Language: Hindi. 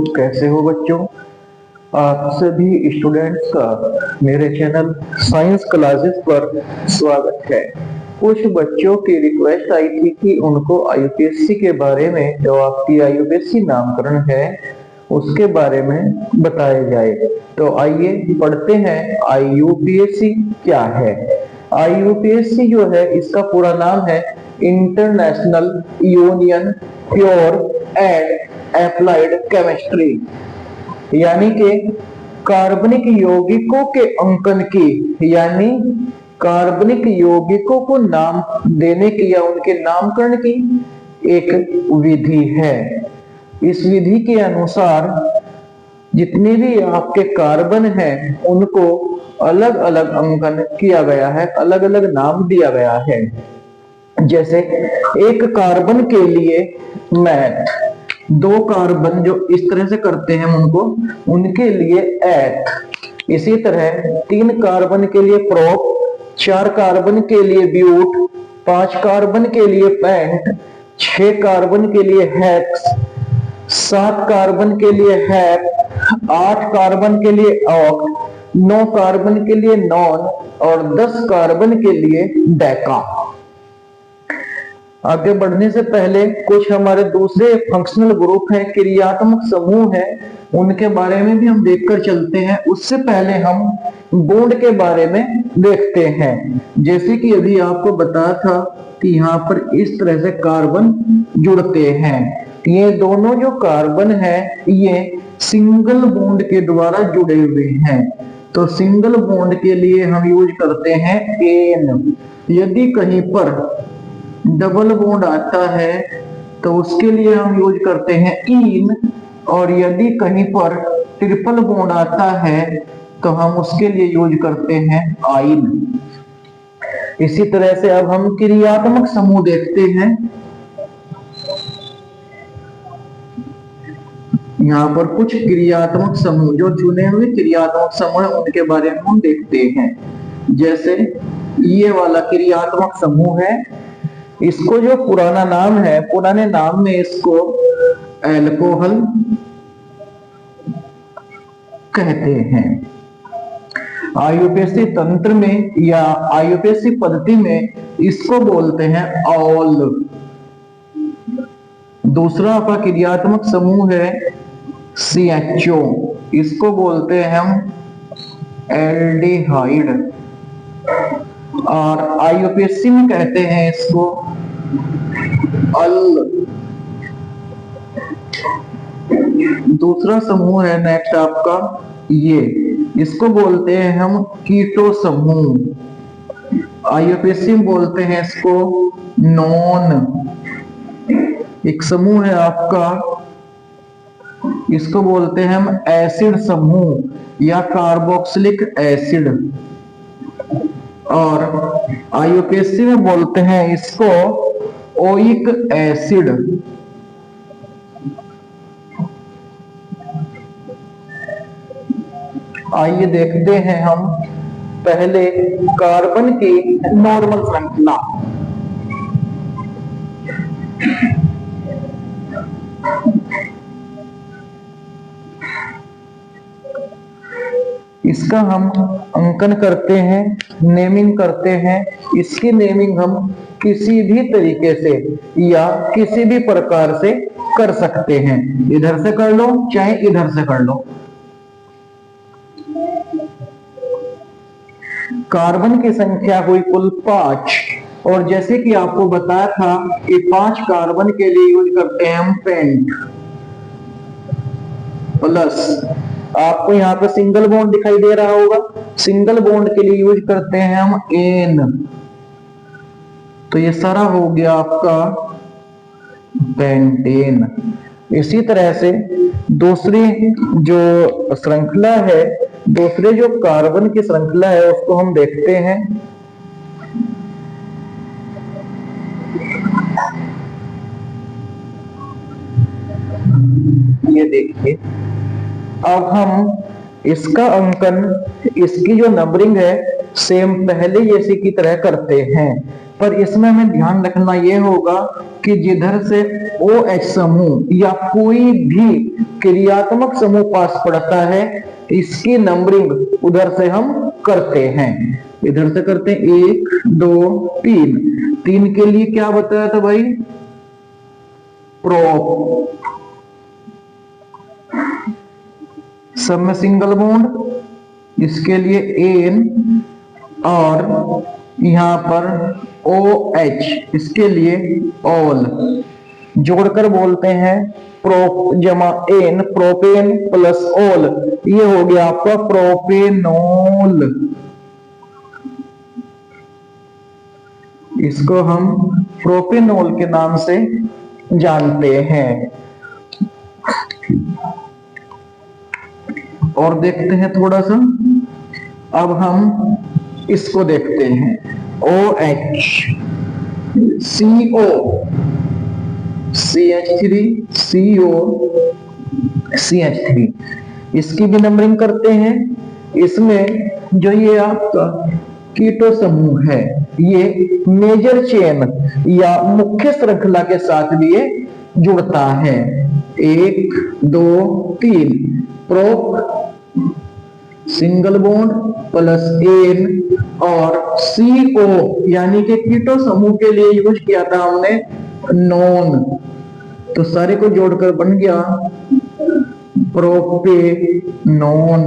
कैसे हो बच्चों। आप सभी स्टूडेंट्स का मेरे चैनल साइंस क्लासेस पर स्वागत है। कुछ बच्चों की रिक्वेस्ट आई थी कि उनको आईयूपीएससी के बारे में, जो आपकी आईयूपीएससी नामकरण है उसके बारे में बताया जाए। तो आइए पढ़ते हैं आईयूपीएससी क्या है। आईयूपीएससी जो है इसका पूरा नाम है international union pure and applied chemistry, यानी कि कार्बनिक यौगिकों के अंकन की, यानी कार्बनिक यौगिकों को नाम देने की या उनके नामकरण की एक विधि है। इस विधि के अनुसार जितने भी आपके कार्बन हैं उनको अलग अलग अंकन किया गया है, अलग अलग नाम दिया गया है। जैसे एक कार्बन के लिए मैथ, दो कार्बन जो इस तरह से करते हैं उनको, उनके लिए एथ, इसी तरह 3 कार्बन के लिए प्रोप, 4 कार्बन के लिए ब्यूट, 5 कार्बन के लिए पेंट, 6 कार्बन के लिए हेक्स, 7 कार्बन के लिए हैप, 8 कार्बन के लिए ऑक्ट, 9 कार्बन के लिए नॉन और 10 कार्बन के लिए डेका। आगे बढ़ने से पहले कुछ हमारे दूसरे फंक्शनल ग्रुप हैं, क्रियात्मक समूह हैं, उनके बारे में भी हम देखकर चलते हैं। उससे पहले हम बॉन्ड के बारे में देखते हैं। जैसे कि अभी आपको बताया था कि यहाँ पर इस तरह से कार्बन जुड़ते हैं। ये दोनों जो कार्बन है ये सिंगल बॉन्ड के द्वारा जुड़े हुए हैं। तो सिंगल बॉन्ड के लिए हम यूज करते हैं एन। यदि कहीं पर डबल बॉन्ड आता है तो उसके लिए हम यूज करते हैं इन, और यदि कहीं पर ट्रिपल बॉन्ड आता है तो हम उसके लिए यूज करते हैं आइन। इसी तरह से अब हम क्रियात्मक समूह देखते हैं। यहाँ पर कुछ क्रियात्मक समूह, जो चुने हुए क्रियात्मक समूह है उनके बारे में हम देखते हैं। जैसे ये वाला क्रियात्मक समूह है, इसको जो पुराना नाम है, पुराने नाम में इसको एल्कोहल कहते हैं। आईयूपीएससी तंत्र में या आईयूपीएससी पद्धति में इसको बोलते हैं ऑल। दूसरा आपका क्रियात्मक समूह है CHO, इसको बोलते हैं हम एल्डिहाइड, और आईयूपीएससी में कहते हैं इसको अल। दूसरा समूह है नेक्स्ट आपका ये, इसको बोलते हैं हम कीटो समूह। आईयूपीएससी में बोलते हैं इसको नॉन। एक समूह है आपका, इसको बोलते हैं हम एसिड समूह या कार्बोक्सिलिक एसिड, और आईयूपीएससी में बोलते हैं इसको ओइक एसिड। आइए देखते हैं हम पहले कार्बन की नॉर्मल श्रृंखला। इसका हम अंकन करते हैं, नेमिंग करते हैं। इसकी नेमिंग हम किसी भी तरीके से या किसी भी प्रकार से कर सकते हैं। इधर से कर लो चाहे इधर से कर लो। कार्बन की संख्या हुई कुल 5, और जैसे कि आपको बताया था कि 5 कार्बन के लिए यूज करते हैं हम पेंट, प्लस आपको यहाँ पे सिंगल बॉन्ड दिखाई दे रहा होगा, सिंगल बॉन्ड के लिए यूज करते हैं हम एन। तो ये सारा हो गया आपका पेंटेन। इसी तरह से दूसरी जो श्रृंखला है, दूसरे जो कार्बन की श्रृंखला है उसको हम देखते हैं। ये देखिए, अब हम इसका अंकन, इसकी जो नंबरिंग है सेम पहले जैसे की तरह करते हैं। पर इसमें हमें ध्यान रखना यह होगा कि जिधर से OH समूह या कोई भी क्रियात्मक समूह पास पड़ता है, इसकी नंबरिंग उधर से हम करते हैं। इधर से करते हैं 1 2 3। 3 के लिए क्या बताया था भाई? प्रोप, सब में सिंगल बॉन्ड, इसके लिए एन, और यहां पर OH, इसके लिए ऑल। जोड़कर बोलते हैं प्रोप जमा एन, प्रोपेन प्लस ऑल, ये हो गया आपका प्रोपेनॉल। इसको हम प्रोपेनॉल के नाम से जानते हैं। और देखते हैं थोड़ा सा, अब हम इसको देखते हैं। OH, CO, CH3, CO, CH3, इसकी भी नंबरिंग करते हैं। इसमें जो ये आपका कीटो समूह है, ये मेजर चेन या मुख्य श्रृंखला के साथ भी ये जुड़ता है। 1 2 3, प्रोप, सिंगल बॉन्ड प्लस एन, और CO यानी कि कीटो समूह के लिए यूज किया था हमने नॉन, तो सारे को जोड़कर बन गया प्रोपेनॉन।